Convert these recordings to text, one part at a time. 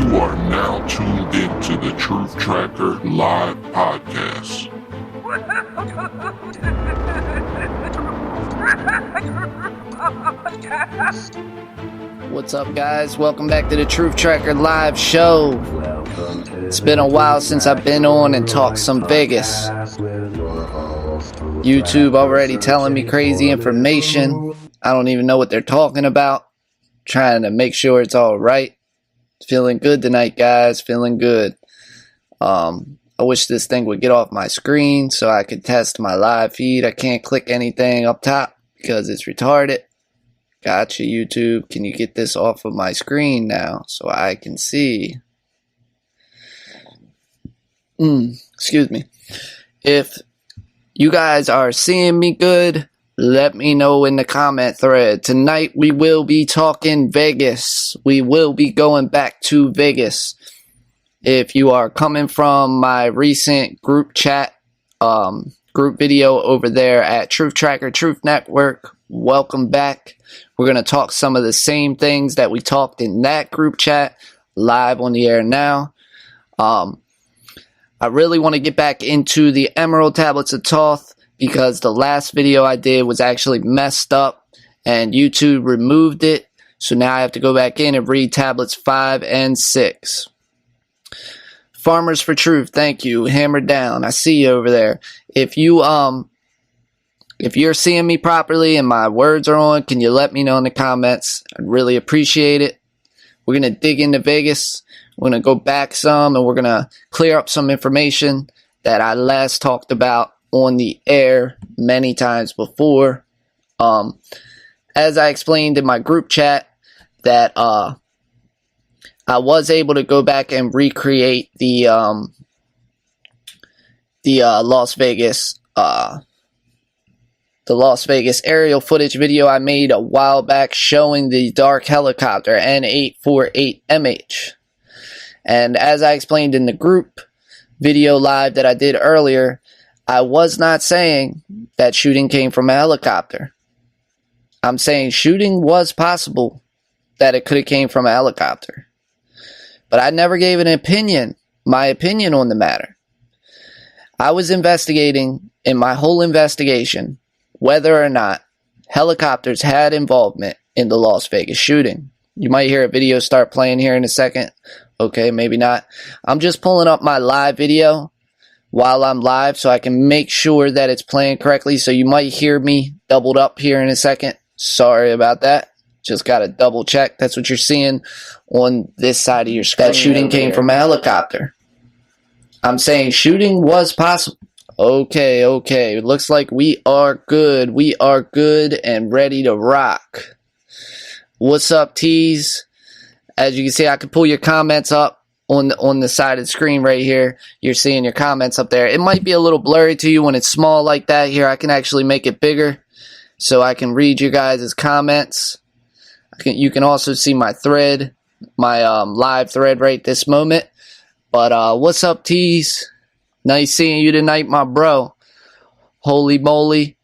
You are now tuned into the Truth Tracker Live Podcast. What's up, guys? Welcome back to the Truth Tracker Live Show. It's been a while since I've been on and talked some Vegas. YouTube already telling me crazy information. I don't even know what they're talking about. Trying to make sure it's all right. Feeling good tonight, guys. Feeling good. I wish this thing would get off my screen so I could test my live feed. I can't click anything up top because it's retarded. Gotcha, YouTube. Can you get this off of my screen now so I can see? Excuse me. If you guys are seeing me good, let me know in the comment thread. Tonight we will be talking Vegas. We will be going back to Vegas. If you are coming from my recent group chat, group video over there at Truth Tracker, Truth Network, welcome back. We're going to talk some of the same things that we talked in that group chat live on the air now. I really want to get back into the Emerald Tablets of Thoth because the last video I did was actually messed up and YouTube removed it. So now I have to go back in and read tablets 5 and 6. Farmers for Truth, thank you. Hammer down. I see you over there. If you're seeing me properly and my words are on, can you let me know in the comments? I'd really appreciate it. We're going to dig into Vegas. We're going to go back some and we're going to clear up some information that I last talked about on the air many times before. As I explained in my group chat that I was able to go back and recreate the Las Vegas aerial footage video I made a while back showing the dark helicopter N848MH. And as I explained in the group video live that I did earlier, I was not saying that shooting came from a helicopter. I'm saying shooting was possible, that it could have came from a helicopter. But I never gave an opinion, my opinion on the matter. I was investigating in my whole investigation whether or not helicopters had involvement in the Las Vegas shooting. You might hear a video start playing here in a second. Okay, maybe not. I'm just pulling up my live video while I'm live so I can make sure that it's playing correctly. So you might hear me doubled up here in a second. Sorry about that. Just got to double check. That's what you're seeing on this side of your screen. That shooting came from a helicopter. I'm saying shooting was possible. Okay. It looks like we are good. We are good and ready to rock. What's up, Tees? As you can see, I can pull your comments up on the side of the screen right here. You're seeing your comments up there. It might be a little blurry to you when it's small like that. Here, I can actually make it bigger so I can read your guys' comments. You can also see my thread, my live thread right this moment. But what's up, Tees? Nice seeing you tonight, my bro. Holy moly.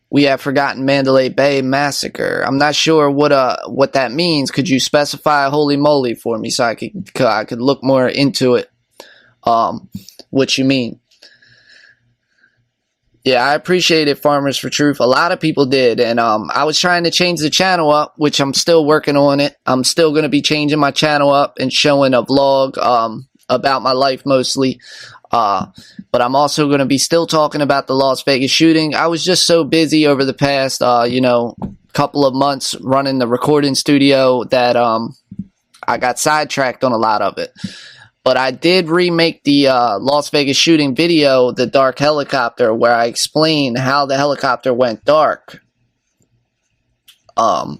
We have forgotten Mandalay Bay massacre. I'm not sure what that means. Could you specify holy moly for me so I could look more into it? What you mean? Yeah, I appreciate it, Farmers for Truth. A lot of people did, and I was trying to change the channel up, which I'm still working on it. I'm still going to be changing my channel up and showing a vlog about my life mostly. But I'm also going to be still talking about the Las Vegas shooting. I was just so busy over the past, couple of months running the recording studio that I got sidetracked on a lot of it. But I did remake the Las Vegas shooting video, the dark helicopter, where I explain how the helicopter went dark. But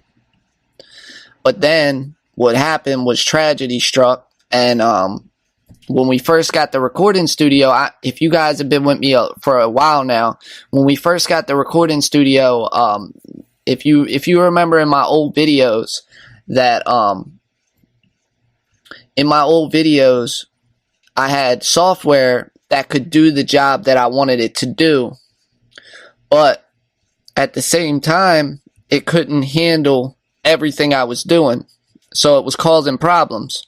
then what happened was tragedy struck, and when we first got the recording studio, if you guys have been with me for a while now, when we first got the recording studio, if you remember in my old videos that in my old videos I had software that could do the job that I wanted it to do, but at the same time it couldn't handle everything I was doing. So it was causing problems.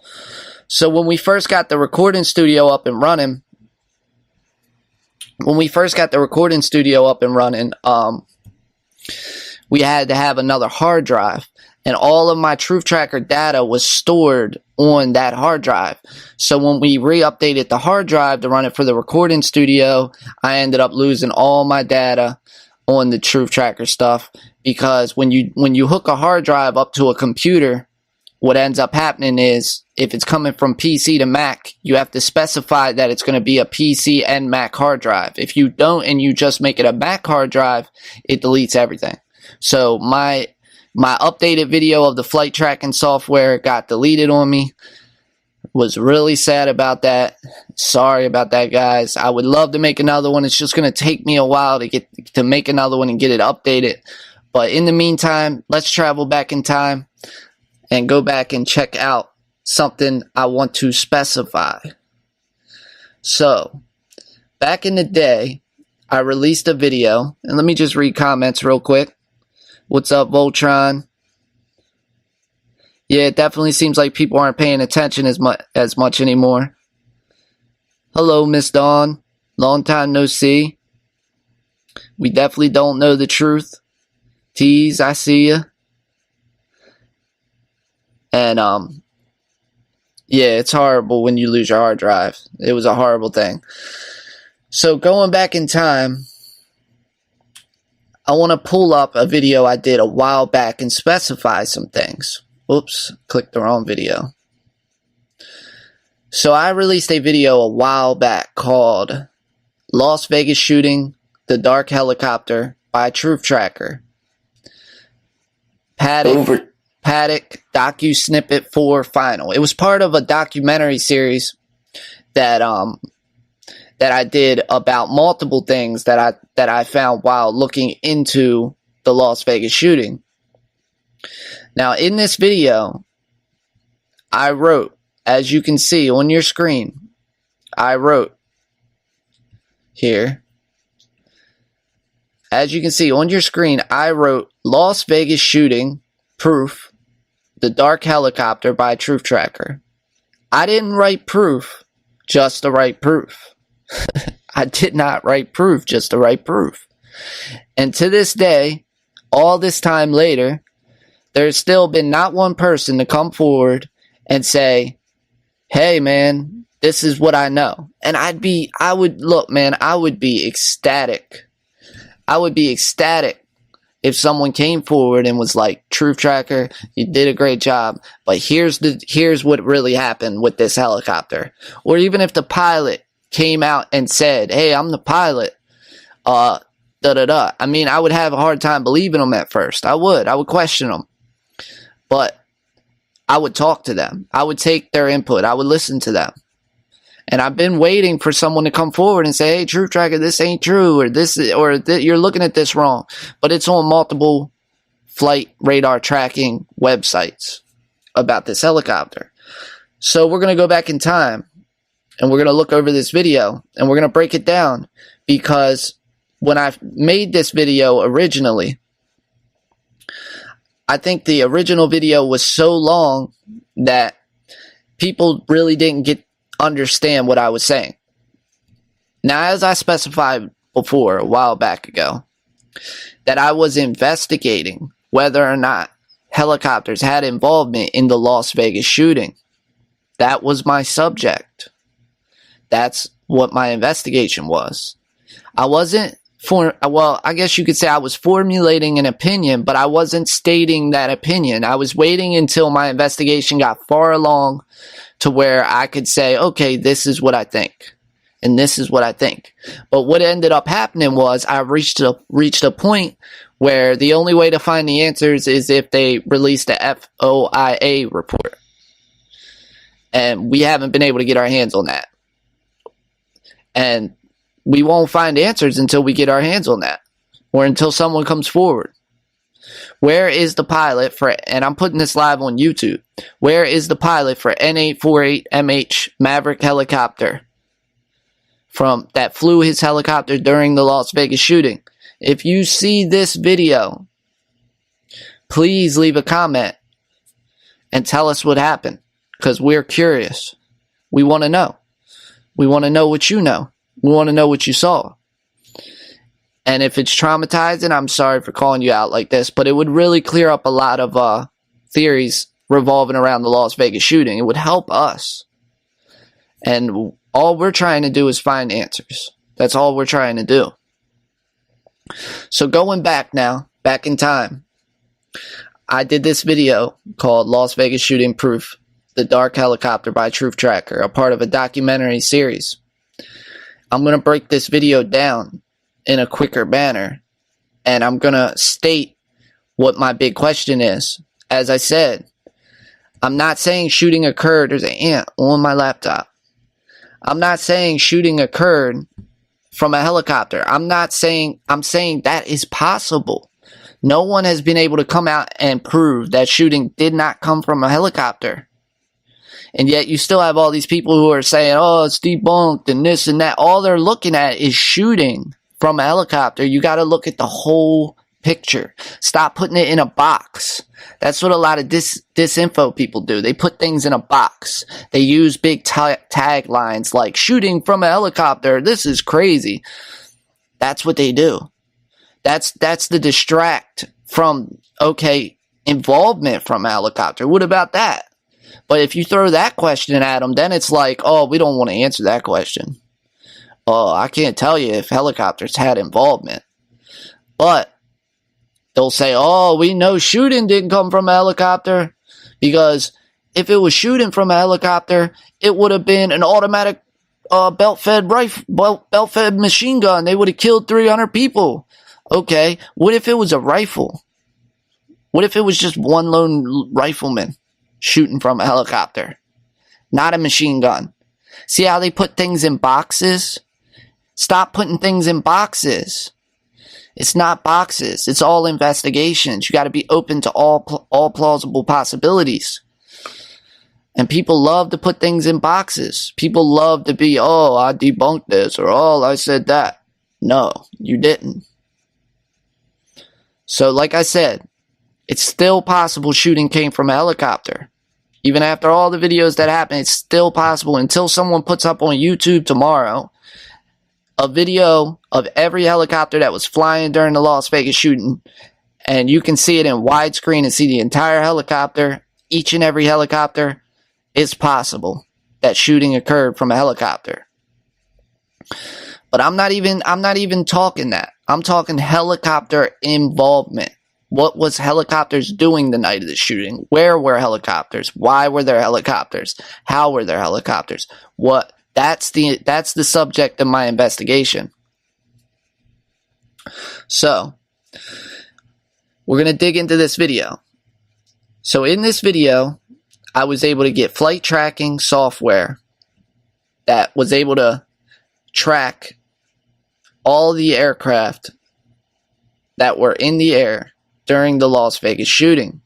So when we first got the recording studio up and running, we had to have another hard drive. And all of my Truth Tracker data was stored on that hard drive. So when we re-updated the hard drive to run it for the recording studio, I ended up losing all my data on the Truth Tracker stuff. Because when you hook a hard drive up to a computer, what ends up happening is, if it's coming from PC to Mac, you have to specify that it's going to be a PC and Mac hard drive. If you don't and you just make it a Mac hard drive, it deletes everything. So my updated video of the flight tracking software got deleted on me. Was really sad about that. Sorry about that, guys. I would love to make another one. It's just going to take me a while to make another one and get it updated. But in the meantime, let's travel back in time and go back and check out something I want to specify. So, back in the day, I released a video, and let me just read comments real quick. What's up, Voltron? Yeah, it definitely seems like people aren't paying attention as much anymore. Hello, Miss Dawn. Long time no see. We definitely don't know the truth. Tease, I see ya. And, yeah, it's horrible when you lose your hard drive. It was a horrible thing. So, going back in time, I want to pull up a video I did a while back and specify some things. Oops, clicked the wrong video. So I released a video a while back called Las Vegas Shooting, the Dark Helicopter by Truth Tracker. Paddock docu-snippet 4 final. It was part of a documentary series that I did about multiple things that I found while looking into the Las Vegas shooting. Now, in this video, I wrote, as you can see on your screen, I wrote here. As you can see on your screen, I wrote Las Vegas shooting proof, the Dark Helicopter by Truth Tracker. I didn't write proof just to write proof. I did not write proof just to write proof. And to this day, all this time later, there's still been not one person to come forward and say, hey man, this is what I know. And I would be ecstatic. I would be ecstatic if someone came forward and was like, Truth Tracker, you did a great job, but here's what really happened with this helicopter. Or even if the pilot came out and said, hey, I'm the pilot, I mean, I would have a hard time believing them at first. I would question them. But I would talk to them. I would take their input. I would listen to them. And I've been waiting for someone to come forward and say, hey, Truth Tracker, this ain't true, or you're looking at this wrong. But it's on multiple flight radar tracking websites about this helicopter. So we're going to go back in time, and we're going to look over this video, and we're going to break it down, because when I made this video originally, I think the original video was so long that people really didn't understand what I was saying. Now, as I specified before, a while back ago, that I was investigating whether or not helicopters had involvement in the Las Vegas shooting. That was my subject. That's what my investigation was. I guess you could say I was formulating an opinion, but I wasn't stating that opinion. I was waiting until my investigation got far along to where I could say, okay, this is what I think, and this is what I think. But what ended up happening was I reached a point where the only way to find the answers is if they release the FOIA report. And we haven't been able to get our hands on that. And we won't find answers until we get our hands on that, or until someone comes forward. Where is the pilot for, and I'm putting this live on YouTube, where is the pilot for N848MH Maverick helicopter that flew his helicopter during the Las Vegas shooting? If you see this video, please leave a comment and tell us what happened, because we're curious. We want to know. We want to know what you know. We want to know what you saw. And if it's traumatizing, I'm sorry for calling you out like this, but it would really clear up a lot of theories revolving around the Las Vegas shooting. It would help us. And all we're trying to do is find answers. That's all we're trying to do. So going back now, back in time, I did this video called Las Vegas Shooting Proof, The Dark Helicopter by Truth Tracker, a part of a documentary series. I'm going to break this video down in a quicker manner, and I'm going to state what my big question is. As I said, I'm not saying shooting occurred. There's an ant on my laptop. I'm not saying shooting occurred from a helicopter. I'm saying that is possible. No one has been able to come out and prove that shooting did not come from a helicopter. And yet you still have all these people who are saying, oh, it's debunked and this and that. All they're looking at is shooting from a helicopter. You got to look at the whole picture. Stop putting it in a box. That's what a lot of disinfo people do. They put things in a box. They use big taglines like shooting from a helicopter. This is crazy. That's what they do. That's the distract from, okay, involvement from a helicopter. What about that? But if you throw that question at them, then it's like, oh, we don't want to answer that question. Oh, I can't tell you if helicopters had involvement. But they'll say, oh, we know shooting didn't come from a helicopter, because if it was shooting from a helicopter, it would have been an automatic belt-fed machine gun. They would have killed 300 people. Okay, what if it was a rifle? What if it was just one lone rifleman shooting from a helicopter? Not a machine gun. See how they put things in boxes? Stop putting things in boxes. It's not boxes. It's all investigations. You got to be open to all plausible possibilities. And people love to put things in boxes. People love to be, oh, I debunked this, or oh, I said that. No, you didn't. So like I said, it's still possible shooting came from a helicopter. Even after all the videos that happened, it's still possible until someone puts up on YouTube tomorrow a video of every helicopter that was flying during the Las Vegas shooting, and you can see it in widescreen and see the entire helicopter, each and every helicopter. It's possible that shooting occurred from a helicopter. But I'm not even talking that. I'm talking helicopter involvement. What was helicopters doing the night of the shooting? Where were helicopters? Why were there helicopters? How were there helicopters? What? That's the subject of my investigation. So, we're going to dig into this video. So in this video, I was able to get flight tracking software that was able to track all the aircraft that were in the air during the Las Vegas shooting.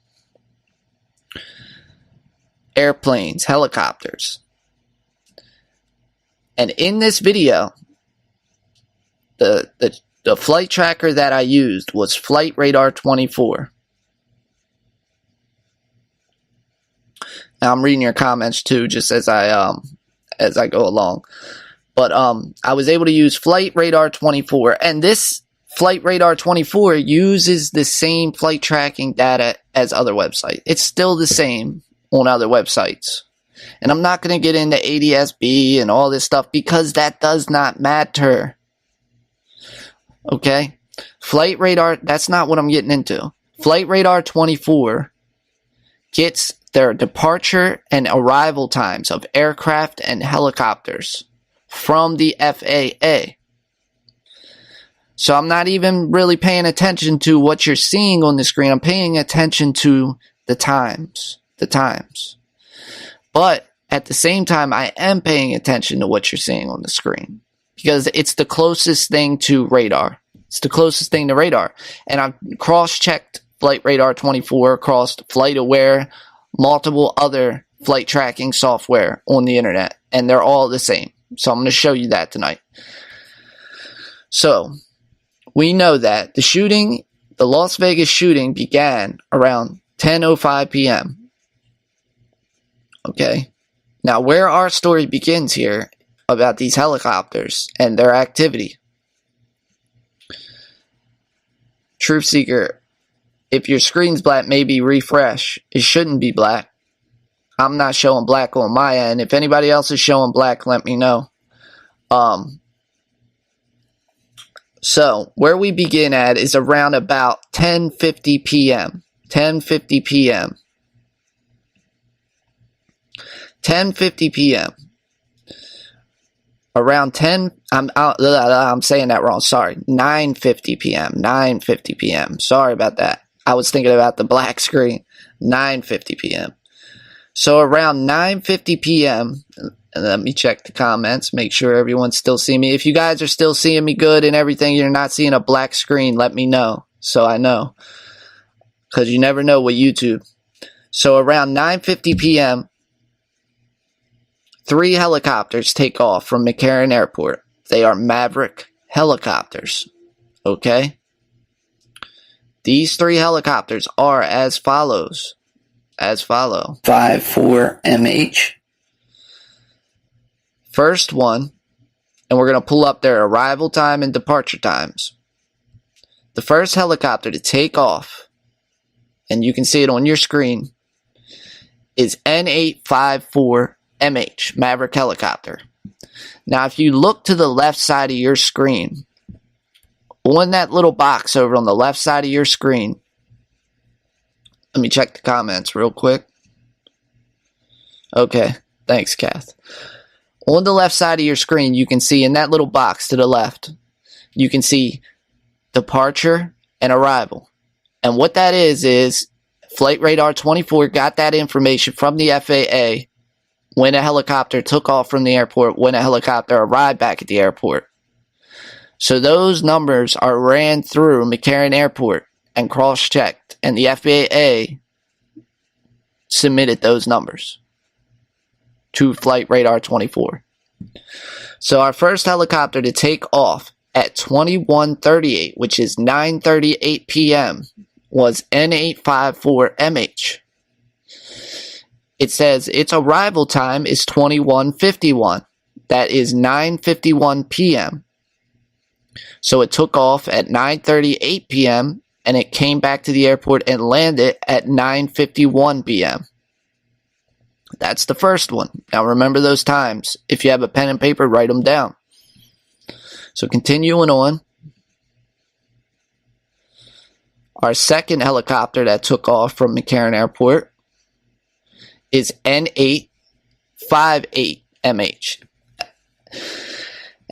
Airplanes, helicopters. And in this video, the flight tracker that I used was Flight Radar 24. Now I'm reading your comments too, just as I go along. But I was able to use Flight Radar 24, and this Flight Radar 24 uses the same flight tracking data as other websites. It's still the same on other websites. And I'm not going to get into ADS-B and all this stuff because that does not matter. Okay? Flight Radar, that's not what I'm getting into. Flight Radar 24 gets their departure and arrival times of aircraft and helicopters from the FAA. So I'm not even really paying attention to what you're seeing on the screen. I'm paying attention to the times. But at the same time, I am paying attention to what you're seeing on the screen because it's the closest thing to radar. It's the closest thing to radar. And I've cross-checked Flight Radar 24 across FlightAware, multiple other flight tracking software on the internet, and they're all the same. So I'm going to show you that tonight. So we know that the Las Vegas shooting began around 10:05 p.m. Okay? Now, where our story begins here about these helicopters and their activity. Truth Seeker, if your screen's black, maybe refresh. It shouldn't be black. I'm not showing black on my end. If anybody else is showing black, let me know. So, where we begin at is around about 10:50 p.m. 10:50 p.m. 10:50 p.m. Around 10, I'm saying that wrong, sorry. 9:50 p.m. 9:50 p.m. Sorry about that. I was thinking about the black screen. 9:50 p.m. So around 9:50 p.m., and let me check the comments, make sure everyone's still seeing me. If you guys are still seeing me good and everything, you're not seeing a black screen, let me know so I know. Because you never know with YouTube. So around 9:50 p.m., 3 helicopters take off from McCarran Airport. They are Maverick helicopters. Okay? These 3 helicopters are as follows. As follow. 54MH. First one, and we're going to pull up their arrival time and departure times. The first helicopter to take off, and you can see it on your screen, is N848MH, Maverick helicopter. Now, if you look to the left side of your screen, on that little box over on the left side of your screen, let me check the comments real quick. Okay, thanks, Kath. On the left side of your screen, you can see in that little box to the left, you can see departure and arrival. And what that is Flight Radar 24 got that information from the FAA when a helicopter took off from the airport, when a helicopter arrived back at the airport. So those numbers are ran through McCarran Airport and cross-checked, and the FAA submitted those numbers to Flight Radar 24. So our first helicopter to take off at 21:38, which is 9:38 p.m., was N854MH. It says its arrival time is 21:51. That is 9:51 p.m. So it took off at 9:38 p.m. and it came back to the airport and landed at 9:51 p.m. That's the first one. Now remember those times. If you have a pen and paper, write them down. So continuing on. Our second helicopter that took off from McCarran Airport is N858MH.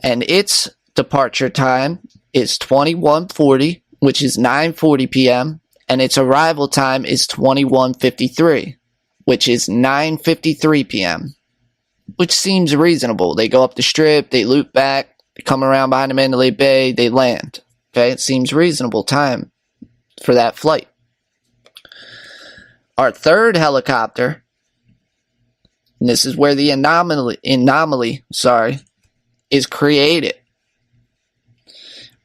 And its departure time is 21:40, which is 9:40 p.m. And its arrival time is 21:53. Which is 9:53 p.m., which seems reasonable. They go up the strip, they loop back, they come around behind the Mandalay Bay, they land. Okay, it seems reasonable time for that flight. Our third helicopter, and this is where the anomaly is created.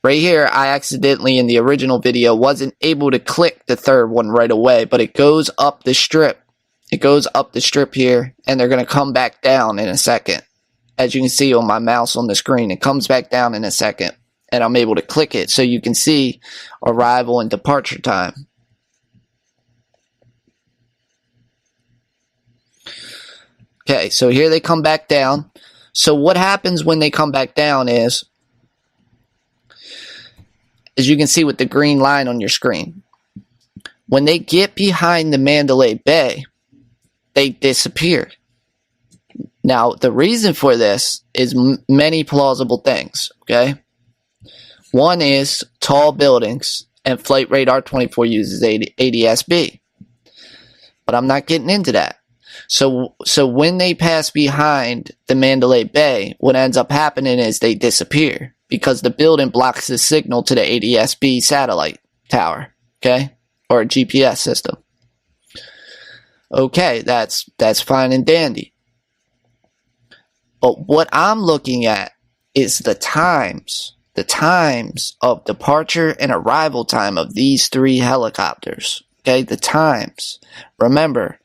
Right here, I accidentally in the original video wasn't able to click the third one right away, but it goes up the strip. It goes up the strip here, and they're going to come back down in a second. As you can see on my mouse on the screen, it comes back down in a second, and I'm able to click it so you can see arrival and departure time. Okay, so here they come back down. So what happens when they come back down is, as you can see with the green line on your screen, when they get behind the Mandalay Bay, they disappear. Now, the reason for this is many plausible things, okay? One is tall buildings, and Flight Radar 24 uses ADS-B. But I'm not getting into that. So when they pass behind the Mandalay Bay, what ends up happening is they disappear because the building blocks the signal to the ADS-B satellite tower, okay? Or a GPS system. Okay, that's fine and dandy. But what I'm looking at is the times of departure and arrival time of these 3 helicopters. Okay, the times. Remember,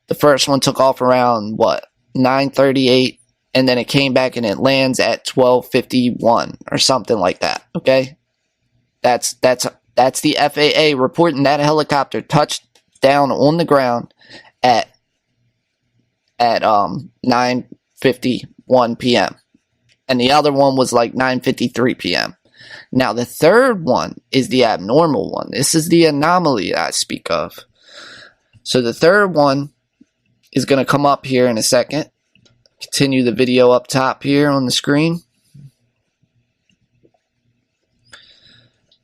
The first one took off around, what, 9:38, and then it came back and it lands at 12:51 or something like that, okay? That's the FAA reporting that helicopter touched down on the ground at 9:51 p.m. And the other one was like 9:53 p.m. Now, the third one is the abnormal one. This is the anomaly I speak of. So the third one is going to come up here in a second. Continue the video up top here on the screen.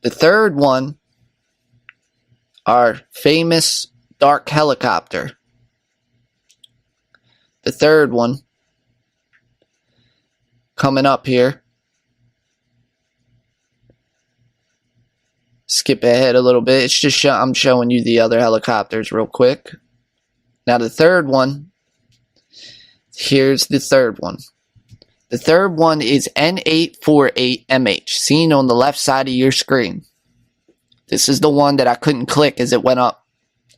The third one, our famous dark helicopter. The third one, coming up here. Skip ahead a little bit. It's just I'm showing you the other helicopters real quick. Now the third one, here's the third one. The third one is N848MH, seen on the left side of your screen. This is the one that I couldn't click as it went up,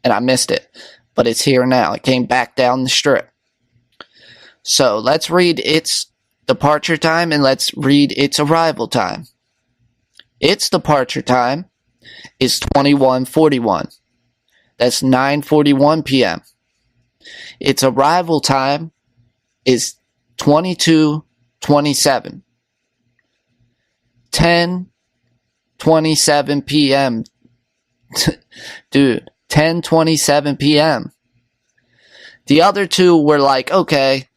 and I missed it. But it's here now. It came back down the strip. So let's read its departure time and let's read its arrival time. Its departure time is 21:41. That's 9:41 p.m. Its arrival time is 22:27. 10:27 p.m. Dude, 10:27 p.m. The other two were like, okay,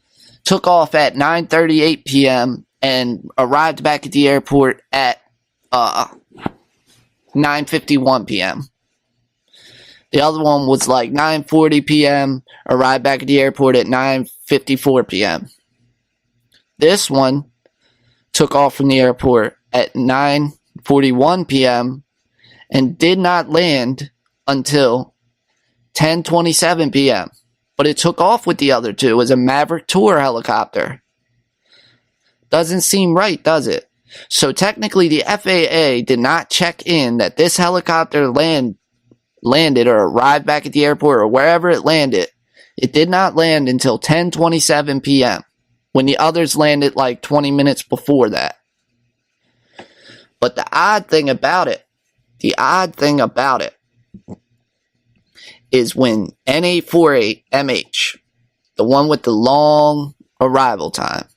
took off at 9:38 p.m. and arrived back at the airport at 9:51 p.m. The other one was like 9:40 p.m., arrived back at the airport at 9:54 p.m. This one took off from the airport at 9:41 p.m. and did not land until 10:27 p.m. But it took off with the other two as a Maverick Tour helicopter. Doesn't seem right, does it? So technically the FAA did not check in that this helicopter landed or arrived back at the airport or wherever it landed. It did not land until 10:27 p.m. when the others landed like 20 minutes before that. But the odd thing about it is when N848MH, the one with the long arrival time,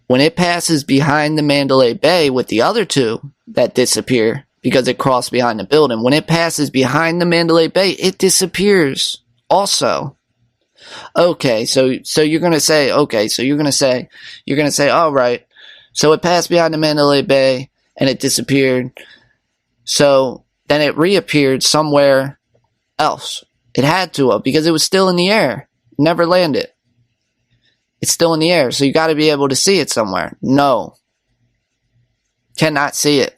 when it passes behind the Mandalay Bay with the other two that disappear because it crossed behind the building, when it passes behind the Mandalay Bay, it disappears also. Okay, so you're going to say, all right, so it passed behind the Mandalay Bay and it disappeared. So then it reappeared somewhere else. It had to have, because it was still in the air. Never landed. It's still in the air, so you got to be able to see it somewhere. No. Cannot see it.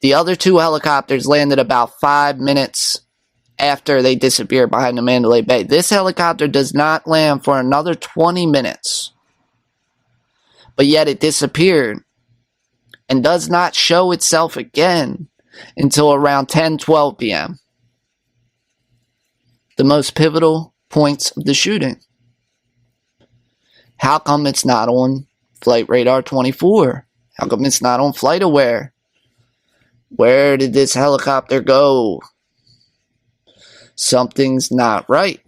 The other two helicopters landed about 5 minutes after they disappeared behind the Mandalay Bay. This helicopter does not land for another 20 minutes. But yet it disappeared and does not show itself again until around 10:12 p.m. The most pivotal points of the shooting. How come it's not on Flight Radar 24? How come it's not on Flight Aware? Where did this helicopter go? Something's not right.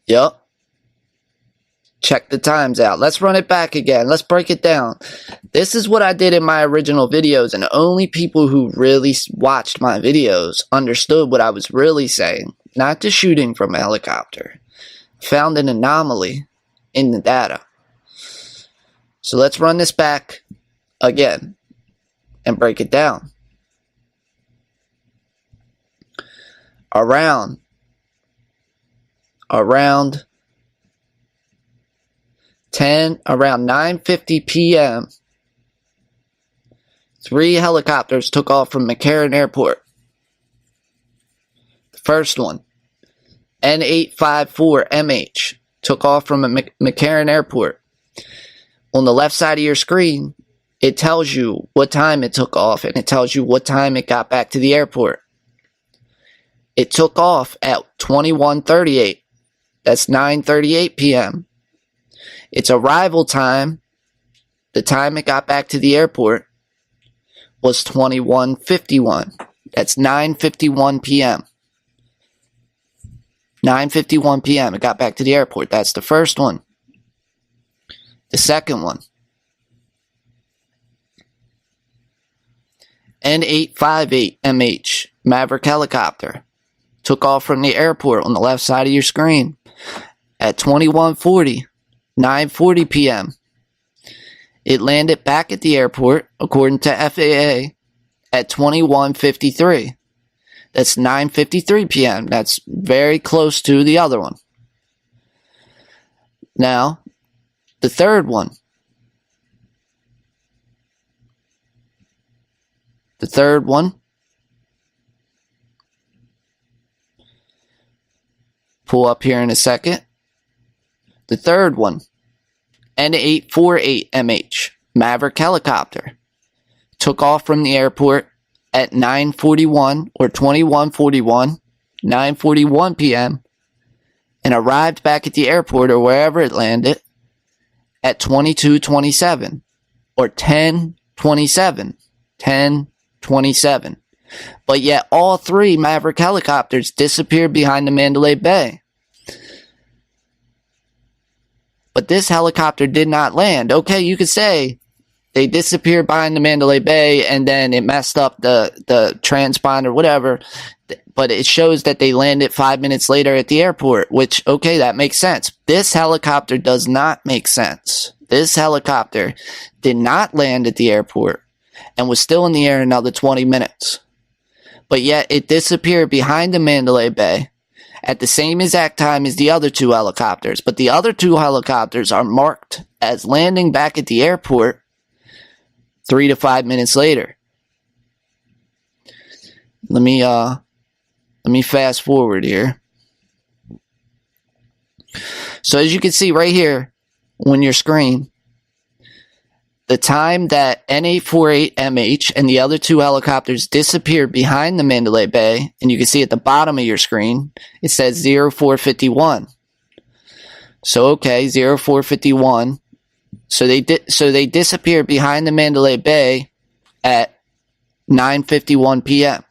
Yup. Check the times out. Let's run it back again. Let's break it down. This is what I did in my original videos, and only people who really watched my videos understood what I was really saying. Not the shooting from a helicopter. Found an anomaly in the data. So let's run this back again and break it down. Around 9:50 p.m., 3 helicopters took off from McCarran Airport. The first one, N854MH, took off from McCarran Airport. On the left side of your screen, it tells you what time it took off, and it tells you what time it got back to the airport. It took off at 21:38. That's 9:38 p.m. Its arrival time, the time it got back to the airport, was 21:51. That's 9:51 p.m. 9:51 p.m. It got back to the airport. That's the first one. The second one, N848MH Maverick helicopter, took off from the airport on the left side of your screen at 21:40, 9:40 p.m. It landed back at the airport, according to FAA, at 21:53. That's 9:53 p.m. That's very close to the other one. Now, the third one. The third one. Pull up here in a second. The third one. N848MH Maverick helicopter, took off from the airport at 9:41 or 21:41, 9:41 p.m. and arrived back at the airport or wherever it landed at 22:27 or 10:27, 10:27. But yet all three Maverick helicopters disappeared behind the Mandalay Bay. But this helicopter did not land. Okay, you could say they disappeared behind the Mandalay Bay and then it messed up the transponder, whatever. But it shows that they landed 5 minutes later at the airport, which, okay, that makes sense. This helicopter does not make sense. This helicopter did not land at the airport and was still in the air another 20 minutes. But yet it disappeared behind the Mandalay Bay at the same exact time as the other two helicopters. But the other two helicopters are marked as landing back at the airport 3 to 5 minutes later. Let me fast forward here. So as you can see right here on your screen, the time that N848MH and the other two helicopters disappeared behind the Mandalay Bay, and you can see at the bottom of your screen, it says 0451. So okay, 0451. So they disappeared behind the Mandalay Bay at 9:51 p.m.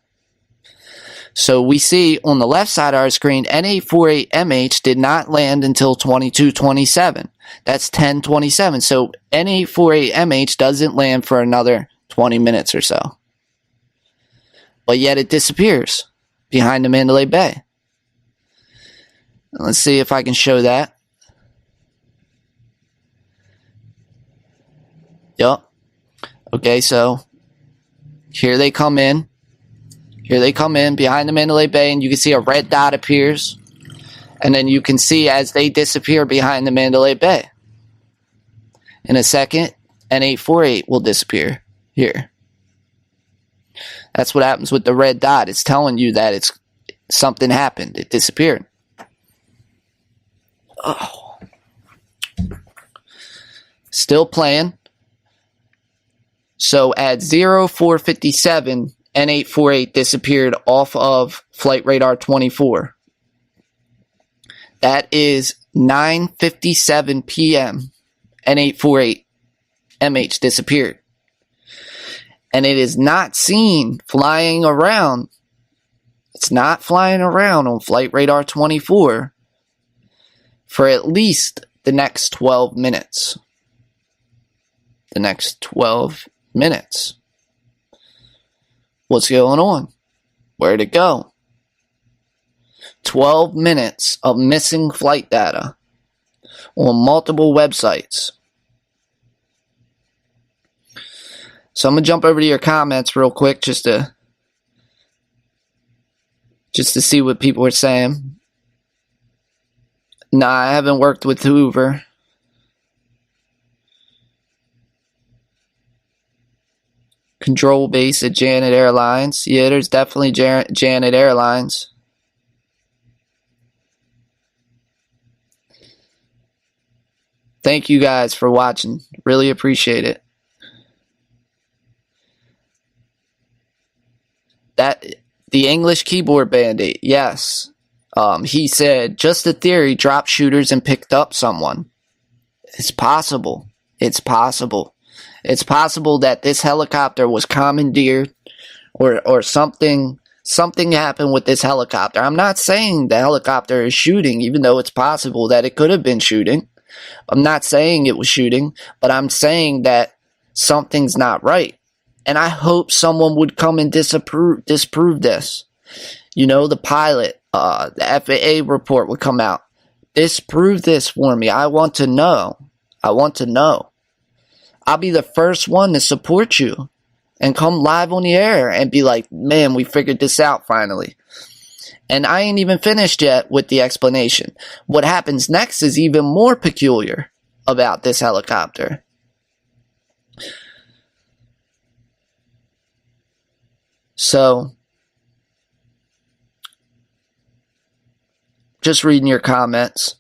So we see on the left side of our screen, N848MH did not land until 22:27. That's 10:27. So N848MH doesn't land for another 20 minutes or so. But yet it disappears behind the Mandalay Bay. Let's see if I can show that. Yup. Okay, so here they come in. Here they come in behind the Mandalay Bay, and you can see a red dot appears. And then you can see as they disappear behind the Mandalay Bay. In a second, N848 will disappear here. That's what happens with the red dot. It's telling you that something happened. It disappeared. Oh. Still playing. So at 0457, N848 disappeared off of Flight Radar 24. That is 9:57 p.m. N848MH disappeared. And it is not seen flying around. It's not flying around on Flight Radar 24 for at least the next 12 minutes. The next 12 minutes. What's going on? Where'd it go? 12 minutes of missing flight data on multiple websites. So I'm going to jump over to your comments real quick just to see what people are saying. Nah, I haven't worked with Hoover. Control base at Janet Airlines. Yeah, there's definitely Janet Airlines. Thank you guys for watching. Really appreciate it. The English keyboard bandit, yes. He said, just a theory, dropped shooters and picked up someone. It's possible. It's possible. It's possible that this helicopter was commandeered or something happened with this helicopter. I'm not saying the helicopter is shooting, even though it's possible that it could have been shooting. I'm not saying it was shooting, but I'm saying that something's not right. And I hope someone would come and disprove this. You know, the pilot, the FAA report would come out. Disprove this for me. I want to know. I want to know. I'll be the first one to support you and come live on the air and be like, man, we figured this out finally. And I ain't even finished yet with the explanation. What happens next is even more peculiar about this helicopter. So, just reading your comments.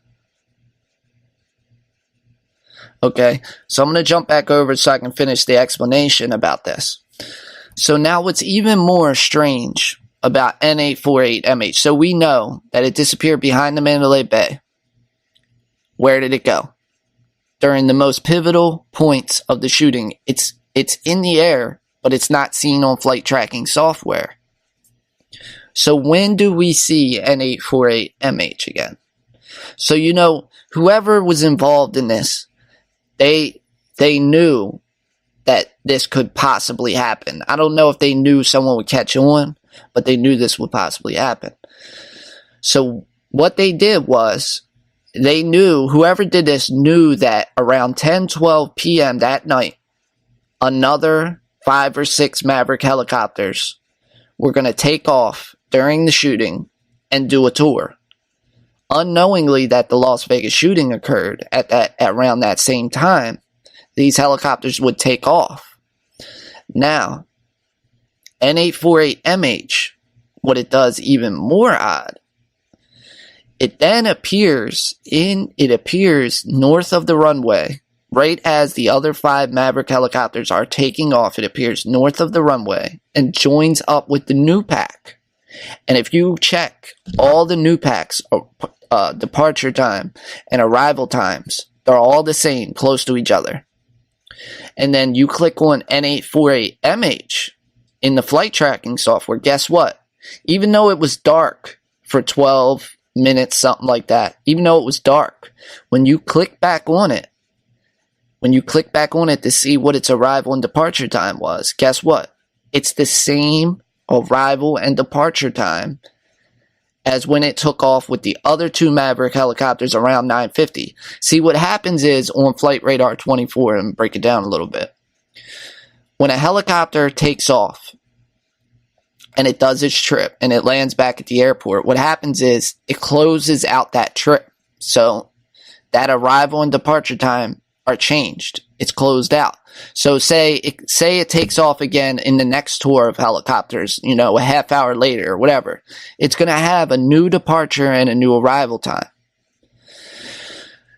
Okay, so I'm going to jump back over so I can finish the explanation about this. So now what's even more strange about N848MH. So we know that it disappeared behind the Mandalay Bay. Where did it go? During the most pivotal points of the shooting, it's in the air, but it's not seen on flight tracking software. So when do we see N848MH again? So you know, whoever was involved in this, they knew that this could possibly happen. I don't know if they knew someone would catch on, but they knew this would possibly happen. So what they did was, they knew, whoever did this knew that around 10-12 p.m. that night, another 5 or 6 Maverick helicopters were going to take off during the shooting and do a tour. Unknowingly that the Las Vegas shooting occurred at around that same time, these helicopters would take off. Now, N848MH, what it does even more odd, it then appears north of the runway, right as the other 5 Maverick helicopters are taking off. It appears north of the runway and joins up with the new pack. And if you check all the new packs, departure time and arrival times, they're all the same, close to each other. And then you click on N848MH in the flight tracking software. Guess what? Even though it was dark for 12 minutes, something like that, even though it was dark, when you click back on it to see what its arrival and departure time was, guess what? It's the same arrival and departure time as when it took off with the other 2 Maverick helicopters around 9:50. See, what happens is on Flight Radar 24, and break it down a little bit. When a helicopter takes off and it does its trip and it lands back at the airport, what happens is it closes out that trip. So that arrival and departure time are changed. It's closed out. So say it takes off again in the next tour of helicopters, you know, a half hour later or whatever. It's going to have a new departure and a new arrival time.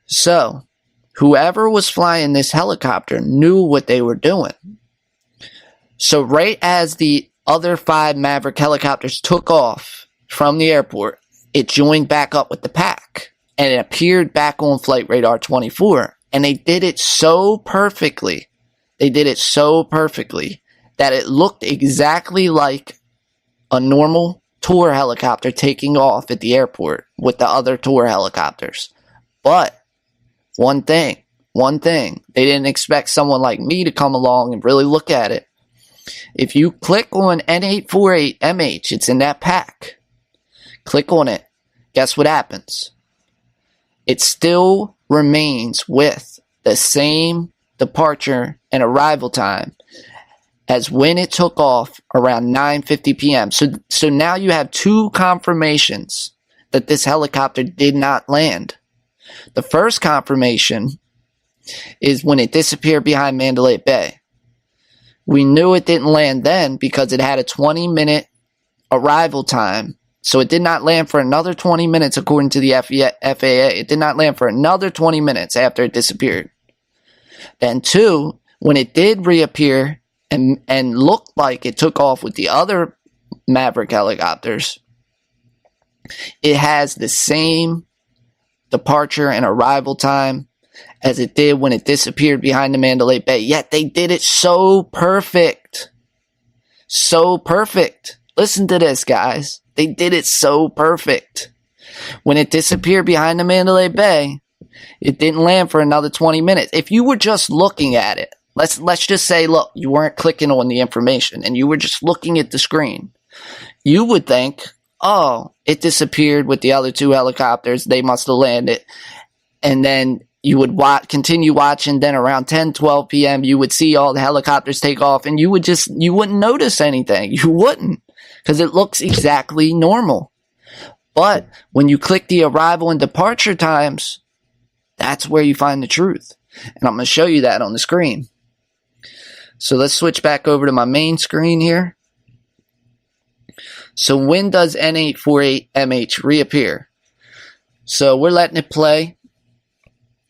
So whoever was flying this helicopter knew what they were doing. So right as the other 5 Maverick helicopters took off from the airport, it joined back up with the pack and it appeared back on Flight Radar 24. And they did it so perfectly. They did it so perfectly that it looked exactly like a normal tour helicopter taking off at the airport with the other tour helicopters. But one thing, they didn't expect someone like me to come along and really look at it. If you click on N848MH, it's in that pack. Click on it. Guess what happens? It still remains with the same departure and arrival time as when it took off around 9:50 p.m. So now you have 2 confirmations that this helicopter did not land. The first confirmation is when it disappeared behind Mandalay Bay. We knew it didn't land then because it had a 20-minute arrival time. So it did not land for another 20 minutes according to the FAA. It did not land for another 20 minutes after it disappeared. Then 2, when it did reappear and looked like it took off with the other Maverick helicopters. It has the same departure and arrival time as it did when it disappeared behind the Mandalay Bay. Yet they did it so perfect. So perfect. Listen to this, guys. They did it so perfect. When it disappeared behind the Mandalay Bay, it didn't land for another 20 minutes. If you were just looking at it, let's just say, look, you weren't clicking on the information and you were just looking at the screen, you would think, oh, it disappeared with the other two helicopters. They must have landed. And then you would continue watching. Then around 10, 12 p.m., you would see all the helicopters take off and you wouldn't notice anything. You wouldn't, because it looks exactly normal. But when you click the arrival and departure times, that's where you find the truth. And I'm going to show you that on the screen. So let's switch back over to my main screen here. So when does N848MH reappear? So we're letting it play.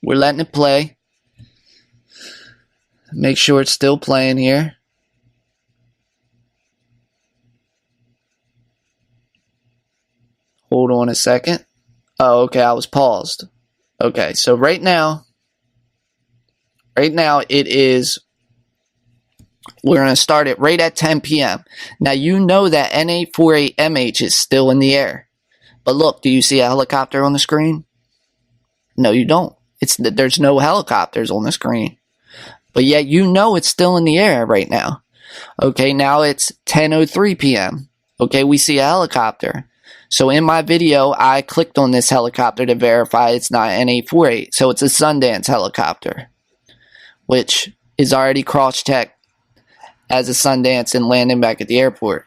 We're letting it play. Make sure it's still playing here. Hold on a second. Oh, okay, I was paused. Okay, so right now it is, we're going to start it right at 10 p.m. Now, you know that N848MH is still in the air. But look, do you see a helicopter on the screen? No, you don't. There's no helicopters on the screen. But yet you know it's still in the air right now. Okay, now it's 10:03 p.m. Okay, we see a helicopter. So in my video, I clicked on this helicopter to verify it's not N848. So it's a Sundance helicopter, which is already cross-checked as a Sundance and landing back at the airport.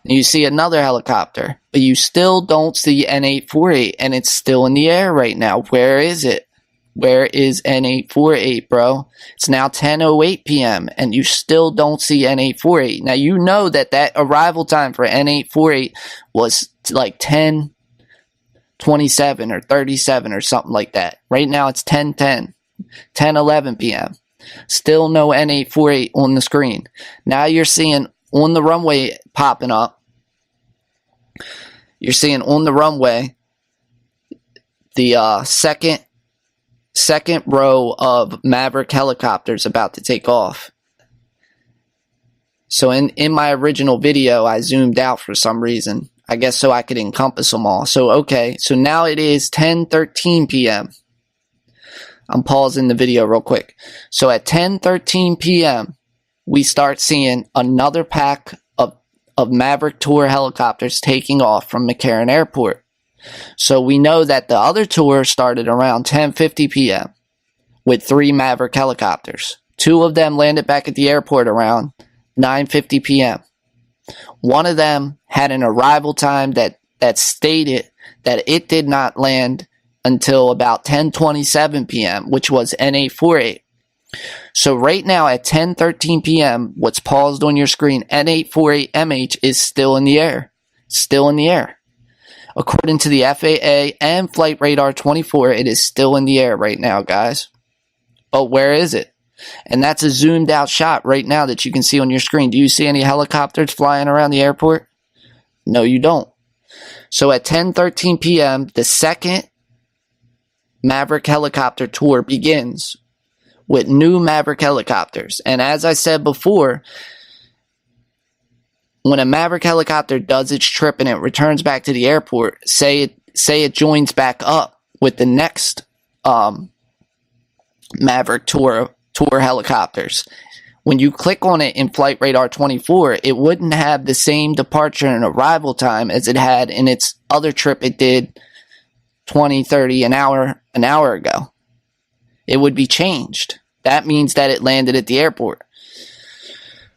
And you see another helicopter, but you still don't see N848, and it's still in the air right now. Where is it? Where is N848, bro? It's now 10:08 p.m. and you still don't see N848. Now, you know that arrival time for N848 was like 10:27 or 37 or something like that. Right now, it's 10:10, 10:11 p.m. Still no N848 on the screen. Now you're seeing on the runway popping up. You're seeing on the runway the second row of Maverick helicopters about to take off. So in my original video, I zoomed out for some reason. I guess so I could encompass them all. So, okay. So now it is 10:13 p.m. I'm pausing the video real quick. So at 10:13 p.m., we start seeing another pack of Maverick tour helicopters taking off from McCarran Airport. So we know that the other tour started around 10:50 p.m. with 3 Maverick helicopters. 2 of them landed back at the airport around 9:50 p.m. One of them had an arrival time that stated that it did not land until about 10:27 p.m., which was N848. So right now at 10:13 p.m., what's paused on your screen, N848MH is still in the air. Still in the air. According to the FAA and Flight Radar 24, it is still in the air right now, guys. But where is it? And that's a zoomed out shot right now that you can see on your screen. Do you see any helicopters flying around the airport? No, you don't. So at 10:13 p.m., the second Maverick helicopter tour begins with new Maverick helicopters. And as I said before, when a Maverick helicopter does its trip and it returns back to the airport, say it joins back up with the next Maverick tour helicopters. When you click on it in Flight Radar 24, it wouldn't have the same departure and arrival time as it had in its other trip it did 20, 30, an hour ago. It would be changed. That means that it landed at the airport.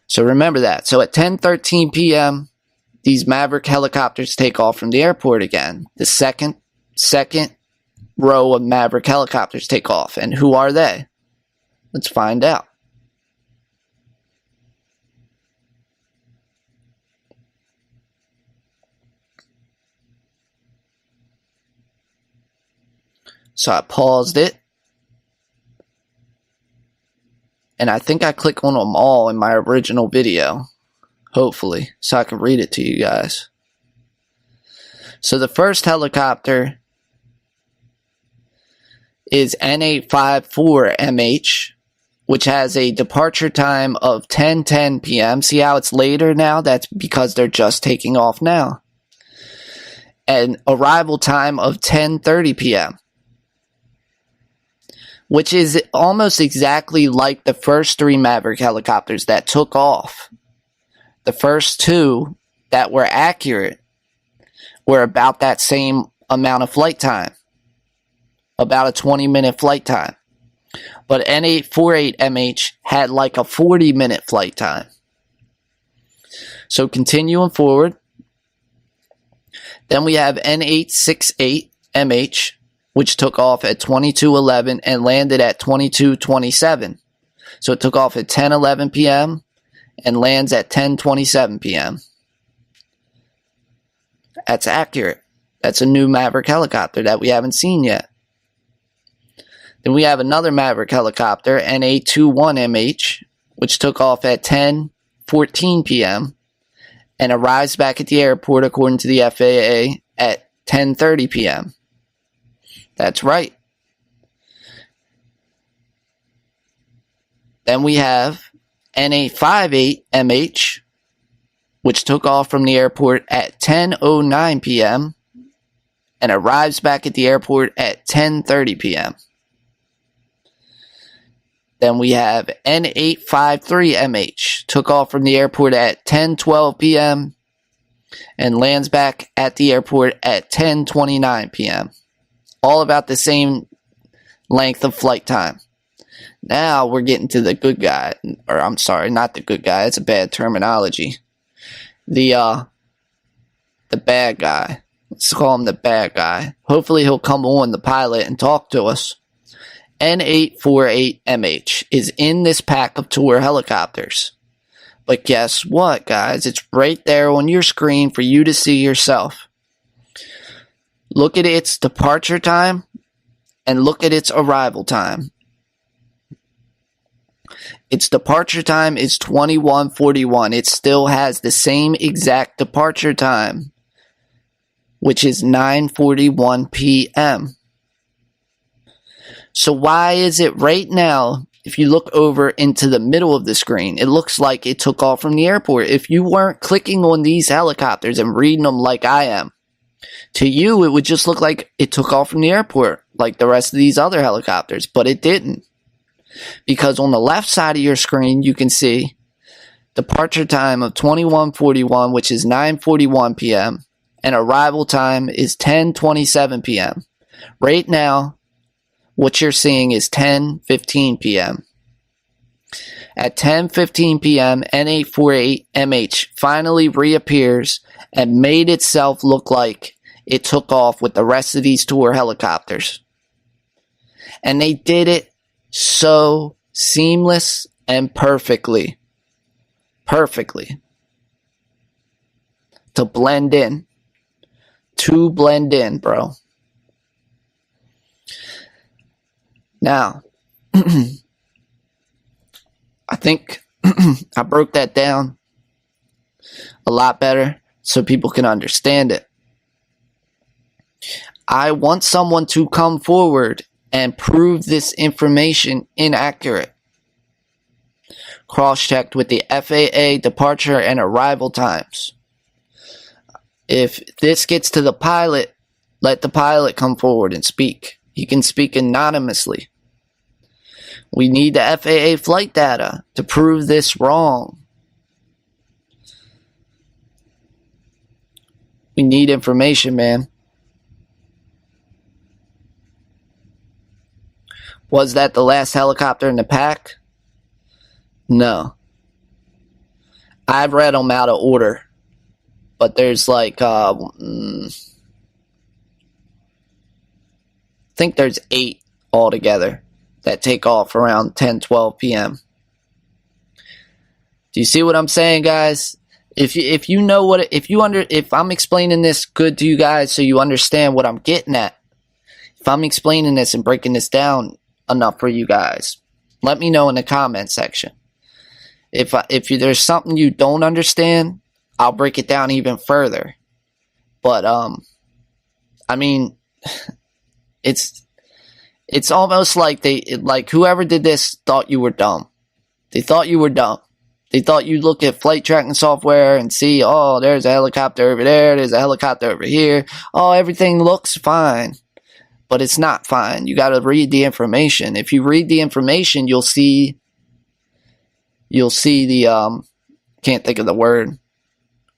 So remember that. So at 10:13 p.m., these Maverick helicopters take off from the airport again. The second row of Maverick helicopters take off. And who are they? Let's find out. So I paused it. And I think I click on them all in my original video. hopefully, so I can read it to you guys. So the first helicopter is N854MH, which has a departure time of 10:10 p.m. See how it's later now? That's because they're just taking off now. And arrival time of 10:30 p.m., which is almost exactly like the first 3 Maverick helicopters that took off. The first 2 that were accurate were about that same amount of flight time, about a 20-minute flight time. But N848MH had like a 40-minute flight time. So continuing forward, then we have N848MH, which took off at 22:11 and landed at 22:27. So it took off at 10:11 p.m. and lands at 10:27 p.m. That's accurate. That's a new Maverick helicopter that we haven't seen yet. Then we have another Maverick helicopter, N821MH, which took off at 10:14 p.m. and arrives back at the airport according to the FAA at 10:30 p.m. That's right. Then we have N858MH, which took off from the airport at 10:09 p.m. and arrives back at the airport at 10:30 p.m. Then we have N853MH, took off from the airport at 10:12 p.m. and lands back at the airport at 10:29 p.m. All about the same length of flight time. Now we're getting to the good guy, or I'm sorry, not the good guy. It's a bad terminology. The bad guy. Let's call him the bad guy. Hopefully he'll come on, the pilot, and talk to us. N848MH is in this pack of tour helicopters. But guess what, guys? It's right there on your screen for you to see yourself. Look at its departure time and look at its arrival time. Its departure time is 21:41. It still has the same exact departure time, which is 9:41 p.m. So why is it right now, if you look over into the middle of the screen, it looks like it took off from the airport? If you weren't clicking on these helicopters and reading them like I am, to you it would just look like it took off from the airport, like the rest of these other helicopters, but it didn't. Because on the left side of your screen, you can see departure time of 21:41, which is 9:41 p.m., and arrival time is 10:27 p.m. Right now, what you're seeing is 10:15 p.m. At 10:15 p.m., N848MH finally reappears and made itself look like it took off with the rest of these tour helicopters. And they did it so seamless and perfectly. Perfectly. To blend in. To blend in, bro. Now, I think I broke that down a lot better so people can understand it. I want someone to come forward and prove this information inaccurate. Cross-checked with the FAA departure and arrival times. If this gets to the pilot, let the pilot come forward and speak. He can speak anonymously. We need the FAA flight data to prove this wrong. We need information, man. Was that the last helicopter in the pack? No. I've read them out of order. But there's like, I think there's 8 altogether that take off around 10:12 p.m. Do you see what I'm saying, guys? If you know what, if I'm explaining this good to you guys so you understand what I'm getting at, if I'm explaining this and breaking this down enough for you guys, let me know in the comment section. If there's something you don't understand, I'll break it down even further. But I mean, it's almost like like whoever did this thought you were dumb. They thought you were dumb. They thought you'd look at flight tracking software and see, oh, there's a helicopter over there, there's a helicopter over here. Oh, everything looks fine. But it's not fine. You got to read the information. If you read the information, you'll see the can't think of the word,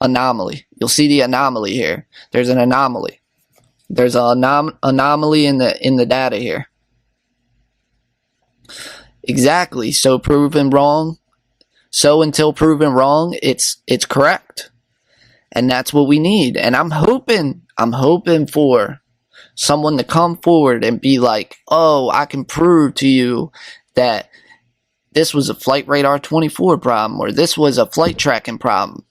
anomaly. You'll see the anomaly here. There's an anomaly. There's an anomaly in the data here. Exactly. So proven wrong. So until proven wrong, it's correct. And that's what we need. And I'm hoping for someone to come forward and be like, oh, I can prove to you that this was a Flight Radar 24 problem, or this was a flight tracking problem.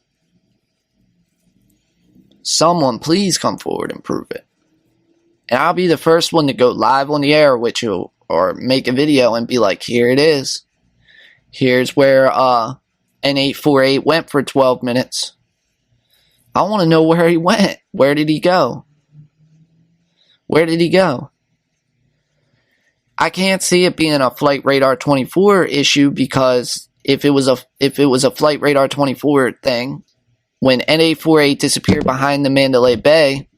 Someone please come forward and prove it. And I'll be the first one to go live on the air with you, or make a video and be like, here it is. Here's where N848 went for 12 minutes. I want to know where he went. Where did he go? Where did he go? I can't see it being a Flight Radar 24 issue, because if it was a Flight Radar 24 thing, when N848 disappeared behind the Mandalay Bay,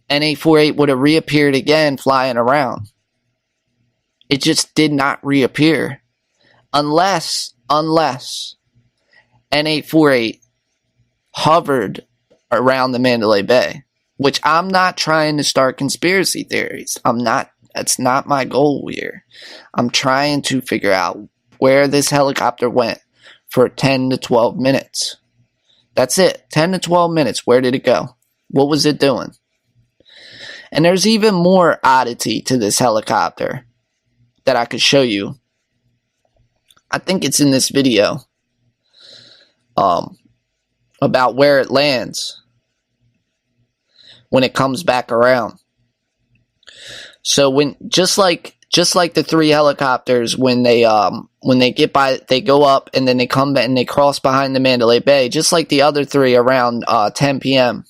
N848 would have reappeared again flying around. It just did not reappear. Unless N848 hovered around the Mandalay Bay. Which I'm not trying to start conspiracy theories. That's not my goal here. I'm trying to figure out where this helicopter went for 10 to 12 minutes. That's it. 10 to 12 minutes. Where did it go? What was it doing? And there's even more oddity to this helicopter that I could show you. I think it's in this video. About where it lands when it comes back around. So when just like the three helicopters, when they get by, they go up and then they come back and they cross behind the Mandalay Bay, just like the other three around 10 p.m.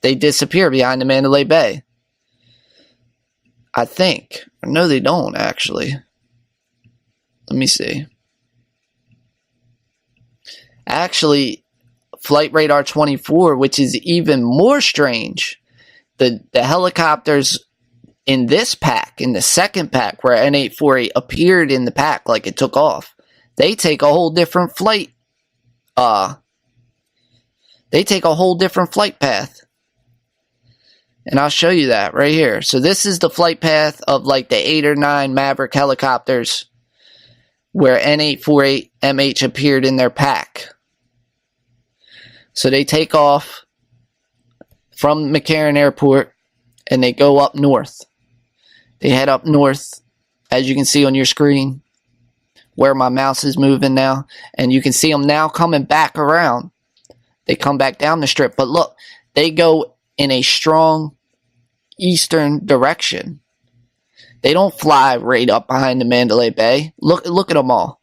They disappear behind the Mandalay Bay. I think. No, they don't actually. Let me see. Actually, Flight Radar 24, which is even more strange, the helicopters in this pack, in the second pack where N848 appeared in the pack like it took off, they take a whole different flight. They take a whole different flight path. And I'll show you that right here. So this is the flight path of like the 8 or 9 Maverick helicopters where N848MH appeared in their pack. So they take off from McCarran Airport and they go up north. They head up north, as you can see on your screen, where my mouse is moving now. And you can see them now coming back around. They come back down the strip. But look, they go in a strong eastern direction. They don't fly right up behind the Mandalay Bay. Look at them all.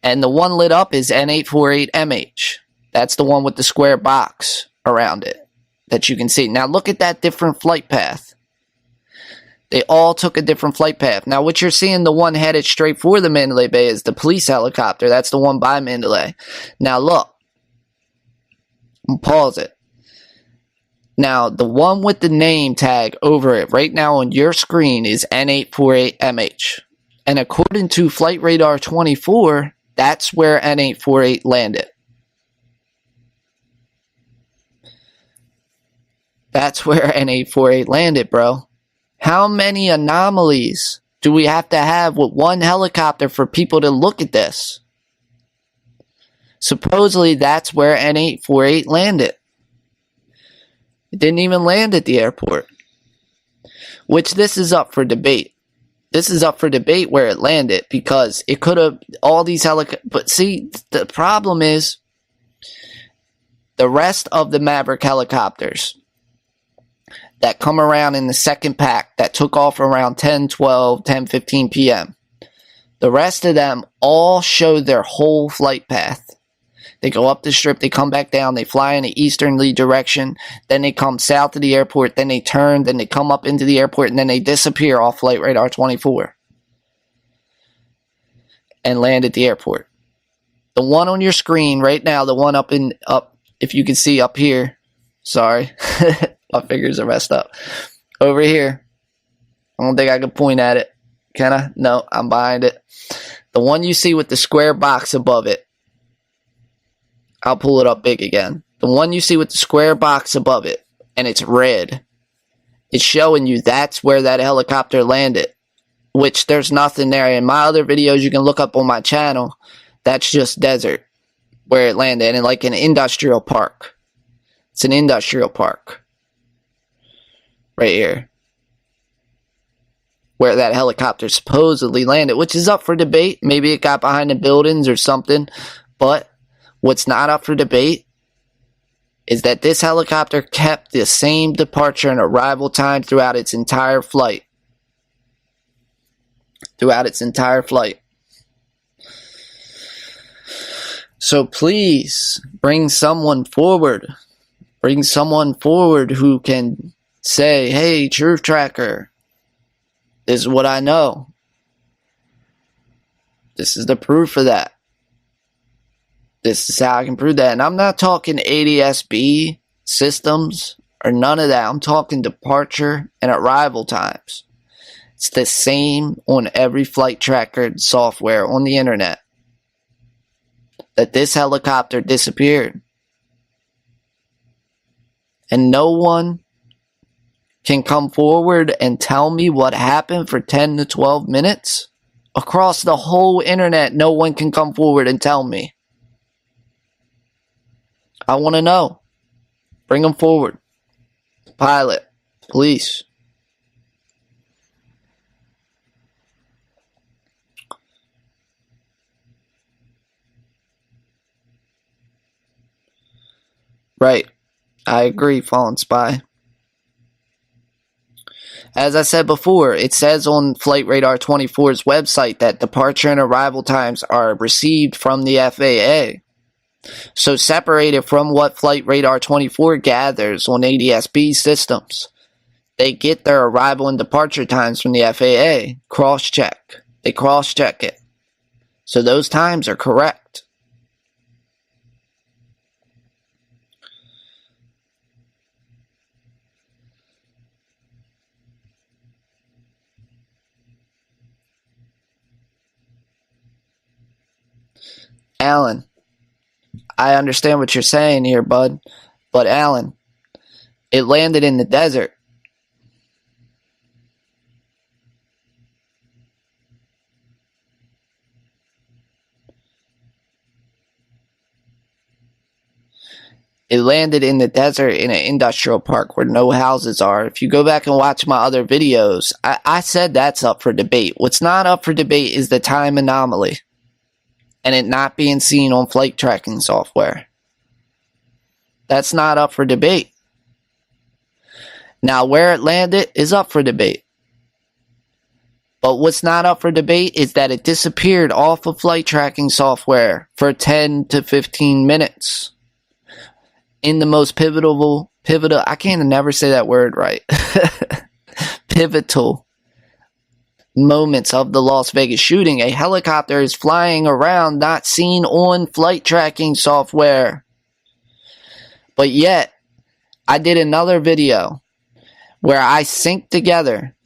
And the one lit up is N848MH. That's the one with the square box around it that you can see. Now look at that different flight path. They all took a different flight path. Now what you're seeing, the one headed straight for the Mandalay Bay, is the police helicopter. That's the one by Mandalay. Now look. Pause it. Now the one with the name tag over it right now on your screen is N848MH. And according to Flight Radar 24, that's where N848 landed. That's where N848 landed, bro. How many anomalies do we have to have with one helicopter for people to look at this? Supposedly, that's where N848 landed. It didn't even land at the airport. Which, this is up for debate. This is up for debate where it landed, because it could have, all these helicopters. But see, the problem is, the rest of the Maverick helicopters that come around in the second pack that took off around 10, 12, 10, 15 p.m. The rest of them all show their whole flight path. They go up the strip, they come back down, they fly in an easterly direction, then they come south of the airport, then they turn, then they come up into the airport, and then they disappear off Flight Radar 24 and land at the airport. The one on your screen right now, the one up, if you can see up here, sorry, my fingers are messed up. Over here, I don't think I can point at it. Can I? No, I'm behind it. The one you see with the square box above it, I'll pull it up big again. The one you see with the square box above it, and it's red, it's showing you that's where that helicopter landed, which there's nothing there. In my other videos you can look up on my channel, that's just desert where it landed, and like an industrial park. It's an industrial park. Right here. Where that helicopter supposedly landed, which is up for debate. Maybe it got behind the buildings or something, but what's not up for debate is that this helicopter kept the same departure and arrival time throughout its entire flight. Throughout its entire flight. So please, bring someone forward. Bring someone forward who can say, hey, Truth Tracker, this is what I know. This is the proof of that. This is how I can prove that. And I'm not talking ADS-B systems or none of that. I'm talking departure and arrival times. It's the same on every flight tracker software on the internet. That this helicopter disappeared. And no one can come forward and tell me what happened for 10 to 12 minutes? Across the whole internet, no one can come forward and tell me. I want to know. Bring them forward. Pilot, police. Right. I agree, Fallen Spy. As I said before, it says on Flight Radar 24's website that departure and arrival times are received from the FAA. So separated from what Flight Radar 24 gathers on ADS-B systems, they get their arrival and departure times from the FAA. Cross-check. They cross-check it. So those times are correct. Alan, I understand what you're saying here, bud, but Alan, it landed in the desert. It landed in the desert in an industrial park where no houses are. If you go back and watch my other videos, I said that's up for debate. What's not up for debate is the time anomaly. And it not being seen on flight tracking software. That's not up for debate. Now, where it landed is up for debate. But what's not up for debate is that it disappeared off of flight tracking software for 10 to 15 minutes. In the most pivotal, I can't never say that word right. Pivotal moments of the Las Vegas shooting. A helicopter is flying around not seen on flight tracking software. But yet, I did another video where I synced together.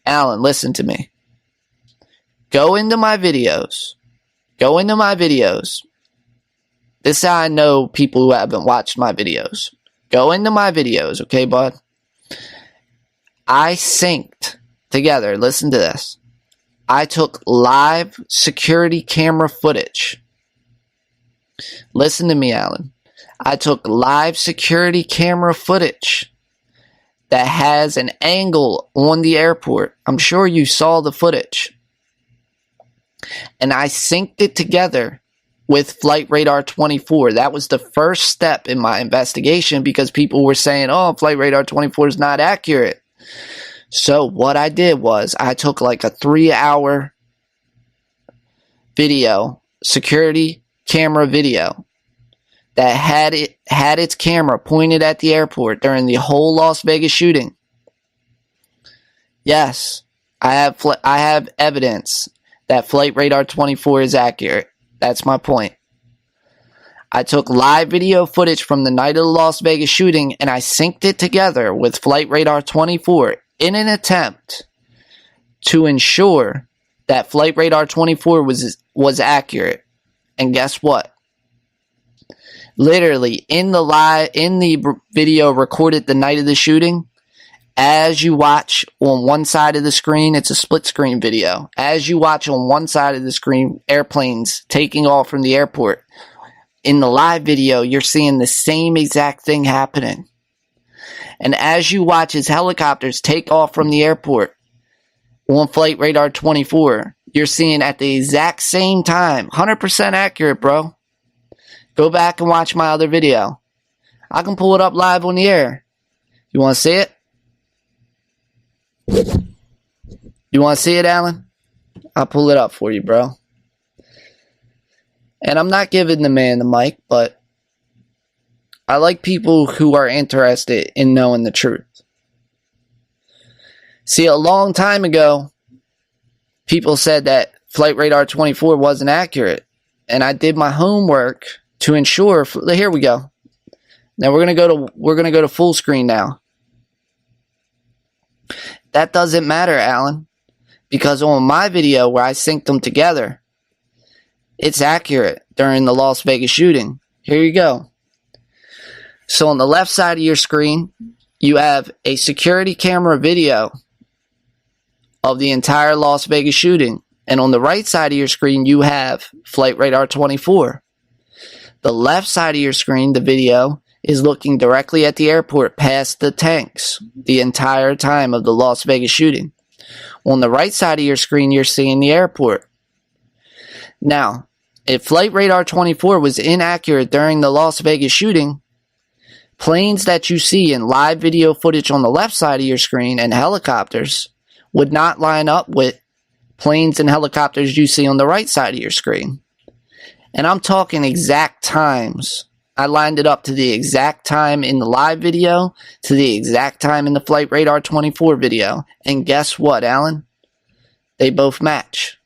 Alan, listen to me. Go into my videos. This is how I know people who haven't watched my videos. Go into my videos, okay, bud? I synced together. Listen to this. I took live security camera footage. Listen to me, Alan. I took live security camera footage that has an angle on the airport. I'm sure you saw the footage. And I synced it together with Flight Radar 24. That was the first step in my investigation because people were saying, oh, Flight Radar 24 is not accurate. So what I did was I took like a 3-hour video, security camera video, that had its camera pointed at the airport during the whole Las Vegas shooting. Yes, I have evidence that Flight Radar 24 is accurate. That's my point. I took live video footage from the night of the Las Vegas shooting and I synced it together with Flight Radar 24 in an attempt to ensure that Flight Radar 24 was accurate. And guess what? Literally in the video recorded the night of the shooting, as you watch on one side of the screen, it's a split screen video. As you watch on one side of the screen, airplanes taking off from the airport. In the live video, you're seeing the same exact thing happening. And as you watch as helicopters take off from the airport on Flight Radar 24, you're seeing at the exact same time, 100% accurate, bro. Go back and watch my other video. I can pull it up live on the air. You want to see it? You want to see it, Alan? I'll pull it up for you, bro. And I'm not giving the man the mic, but I like people who are interested in knowing the truth. See, a long time ago, people said that Flight Radar 24 wasn't accurate. And I did my homework to ensure. Here we go. Now we're gonna go to full screen now. That doesn't matter, Alan, because on my video where I synced them together, it's accurate during the Las Vegas shooting. Here you go. So on the left side of your screen, you have a security camera video of the entire Las Vegas shooting. And on the right side of your screen, you have Flight Radar 24. The left side of your screen, the video, is looking directly at the airport past the tanks the entire time of the Las Vegas shooting. On the right side of your screen, you're seeing the airport. Now, if Flight Radar 24 was inaccurate during the Las Vegas shooting, planes that you see in live video footage on the left side of your screen and helicopters would not line up with planes and helicopters you see on the right side of your screen. And I'm talking exact times. I lined it up to the exact time in the live video, to the exact time in the Flight Radar 24 video. And guess what, Alan? They both match.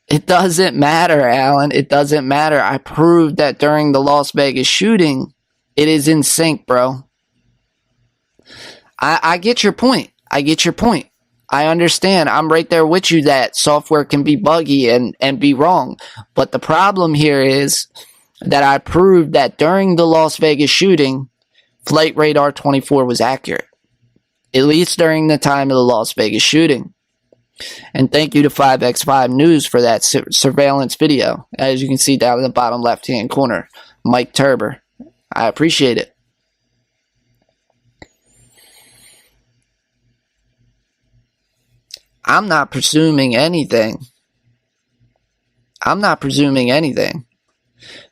It doesn't matter, Alan. It doesn't matter. I proved that during the Las Vegas shooting, it is in sync, bro. I get your point. I get your point. I understand. I'm right there with you that software can be buggy and be wrong. But the problem here is that I proved that during the Las Vegas shooting, Flight Radar 24 was accurate. At least during the time of the Las Vegas shooting. And thank you to 5x5 News for that surveillance video. As you can see down in the bottom left-hand corner. Mike Turber. I appreciate it. I'm not presuming anything. I'm not presuming anything.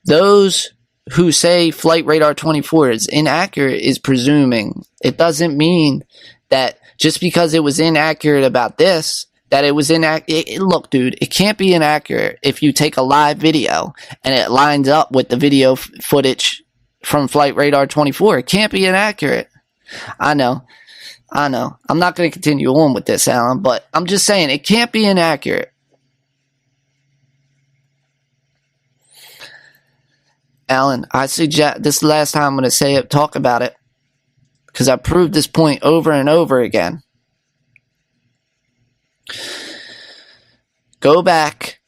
Those who say Flight Radar 24 is inaccurate is presuming. It doesn't mean that just because it was inaccurate about this, that it was inaccurate. Look, dude, it can't be inaccurate if you take a live video and it lines up with the video footage from Flight Radar 24. It can't be inaccurate. I know. I'm not going to continue on with this, Alan, but I'm just saying it can't be inaccurate. Alan, I suggest this is the last time I'm going to talk about it, because I proved this point over and over again. Go back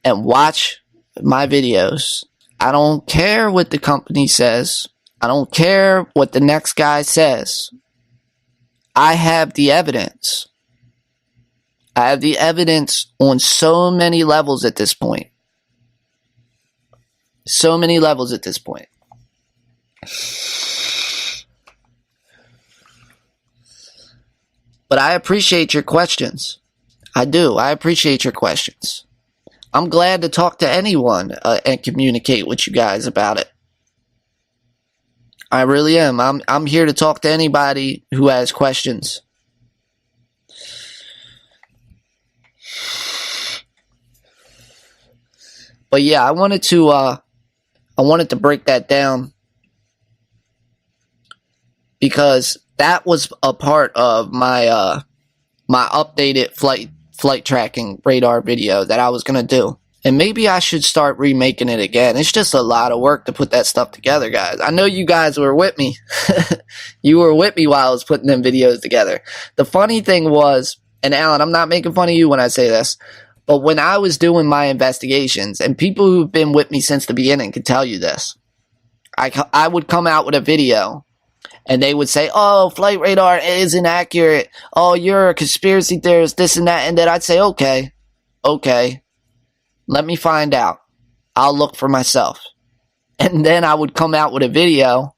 and watch my videos. I don't care what the company says. I don't care what the next guy says. I have the evidence. I have the evidence on so many levels at this point. So many levels at this point. But I appreciate your questions. I do. I appreciate your questions. I'm glad to talk to anyone and communicate with you guys about it. I really am. I'm here to talk to anybody who has questions. But yeah, I wanted to break that down because that was a part of my my updated flight tracking radar video that I was gonna do. And maybe I should start remaking it again. It's just a lot of work to put that stuff together, guys. I know you guys were with me. You were with me while I was putting them videos together. The funny thing was, and Alan, I'm not making fun of you when I say this, but when I was doing my investigations, and people who've been with me since the beginning can tell you this, I would come out with a video, and they would say, oh, flight radar is inaccurate. Oh, you're a conspiracy theorist, this and that. And then I'd say, okay. Let me find out. I'll look for myself. And then I would come out with a video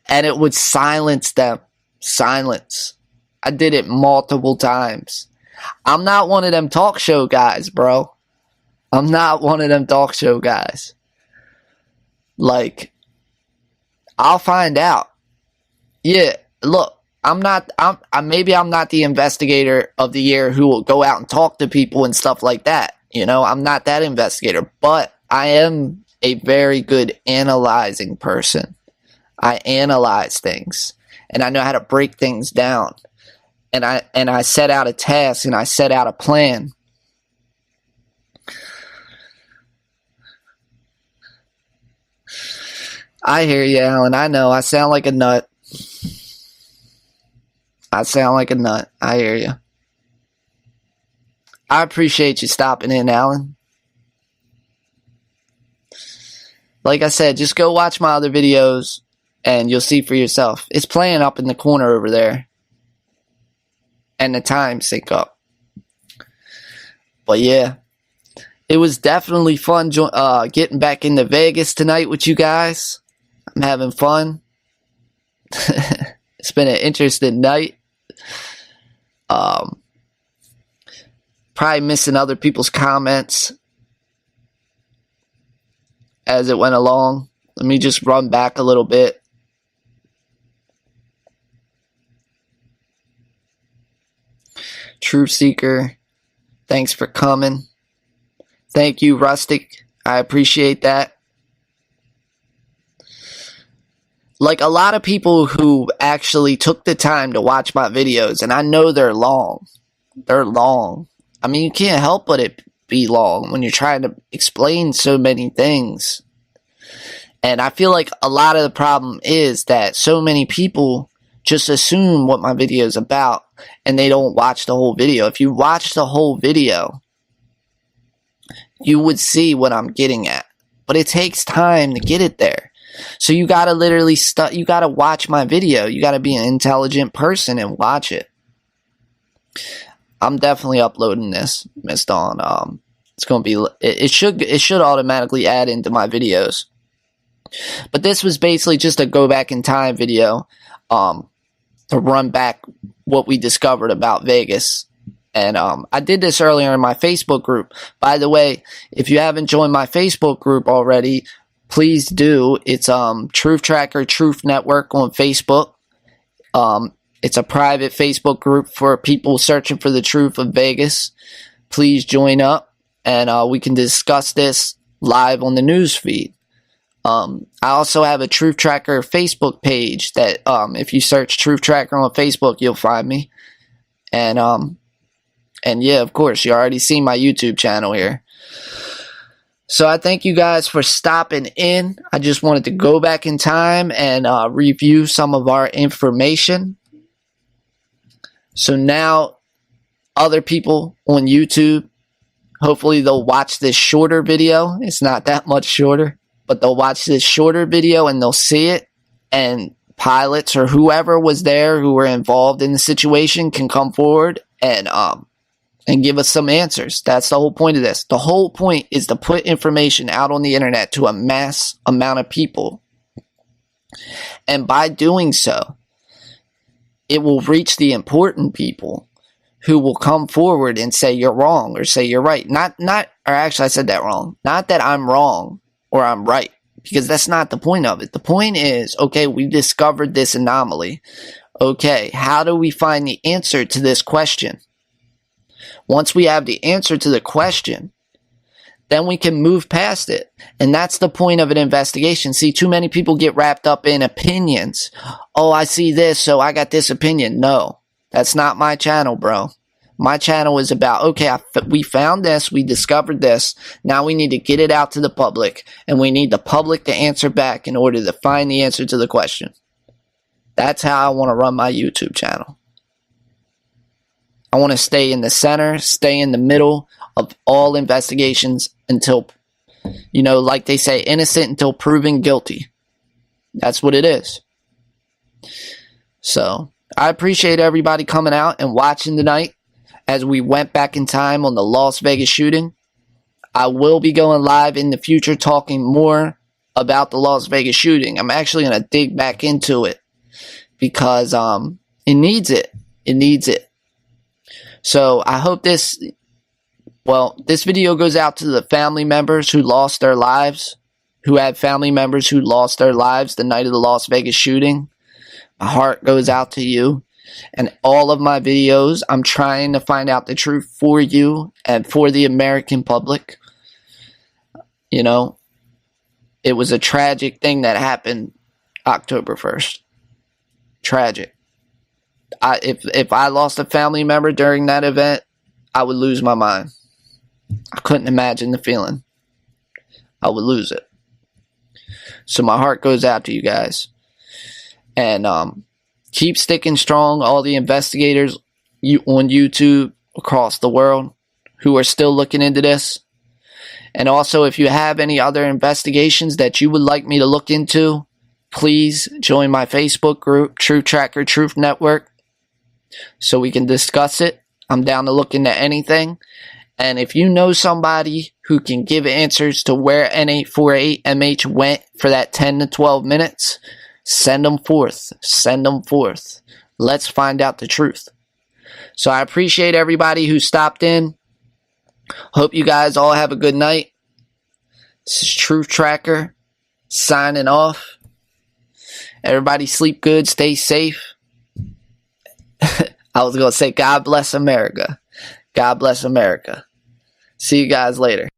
and it would silence them. Silence. I did it multiple times. I'm not one of them talk show guys, bro. I'm not one of them talk show guys. Like, I'll find out. Yeah, look, maybe I'm not the investigator of the year who will go out and talk to people and stuff like that. You know, I'm not that investigator, but I am a very good analyzing person. I analyze things, and I know how to break things down. And I set out a task, and I set out a plan. I hear you, Alan. I know. I sound like a nut. I hear you. I appreciate you stopping in, Alan. Like I said, just go watch my other videos and you'll see for yourself. It's playing up in the corner over there. And the times sync up. But yeah, it was definitely fun getting back into Vegas tonight with you guys. I'm having fun. It's been an interesting night. Probably missing other people's comments as it went along. Let me just run back a little bit. Truth Seeker, thanks for coming. Thank you, Rustic. I appreciate that. Like, a lot of people who actually took the time to watch my videos, and I know they're long. They're long. I mean, you can't help but it be long when you're trying to explain so many things. And I feel like a lot of the problem is that so many people just assume what my video is about, and they don't watch the whole video. If you watch the whole video, you would see what I'm getting at. But it takes time to get it there. So you gotta literally you gotta watch my video. You gotta be an intelligent person and watch it. I'm definitely uploading this, Miss Dawn. It's gonna be it should automatically add into my videos. But this was basically just a go back in time video, to run back what we discovered about Vegas. And I did this earlier in my Facebook group. By the way, if you haven't joined my Facebook group already, please do. It's Truth Tracker Truth Network on Facebook. It's a private Facebook group for people searching for the truth of Vegas. Please join up, and we can discuss this live on the news feed. I also have a Truth Tracker Facebook page that if you search Truth Tracker on Facebook, you'll find me. And yeah, of course, you already see my YouTube channel here. So I thank you guys for stopping in. I just wanted to go back in time and review some of our information. So now other people on YouTube, hopefully they'll watch this shorter video. It's not that much shorter, but they'll watch this shorter video and they'll see it. And pilots or whoever was there who were involved in the situation can come forward and give us some answers. That's the whole point of this. The whole point is to put information out on the internet to a mass amount of people. And by doing so, it will reach the important people who will come forward and say you're wrong or say you're right. Or actually I said that wrong. Not that I'm wrong or I'm right, because that's not the point of it. The point is, okay, we discovered this anomaly. Okay, how do we find the answer to this question? Once we have the answer to the question, then we can move past it. And that's the point of an investigation. See, too many people get wrapped up in opinions. Oh, I see this, so I got this opinion. No, that's not my channel, bro. My channel is about, okay, we found this, we discovered this. Now we need to get it out to the public, and we need the public to answer back in order to find the answer to the question. That's how I want to run my YouTube channel. I want to stay in the center, stay in the middle of all investigations until, you know, like they say, innocent until proven guilty. That's what it is. So, I appreciate everybody coming out and watching tonight as we went back in time on the Las Vegas shooting. I will be going live in the future talking more about the Las Vegas shooting. I'm actually going to dig back into it because it needs it. It needs it. So I hope this video goes out to the family members who lost their lives, who had family members who lost their lives the night of the Las Vegas shooting. My heart goes out to you. And all of my videos, I'm trying to find out the truth for you and for the American public. You know, it was a tragic thing that happened October 1st. Tragic. If I lost a family member during that event, I would lose my mind. I couldn't imagine the feeling. I would lose it. So my heart goes out to you guys. And keep sticking strong, all the investigators on YouTube across the world who are still looking into this. And also, if you have any other investigations that you would like me to look into, please join my Facebook group, Truth Tracker Truth Network, so we can discuss it. I'm down to look into anything. And if you know somebody who can give answers to where N848MH went for that 10 to 12 minutes, send them forth. Send them forth. Let's find out the truth. So I appreciate everybody who stopped in. Hope you guys all have a good night. This is Truth Tracker signing off. Everybody sleep good. Stay safe. I was going to say God bless America. God bless America. See you guys later.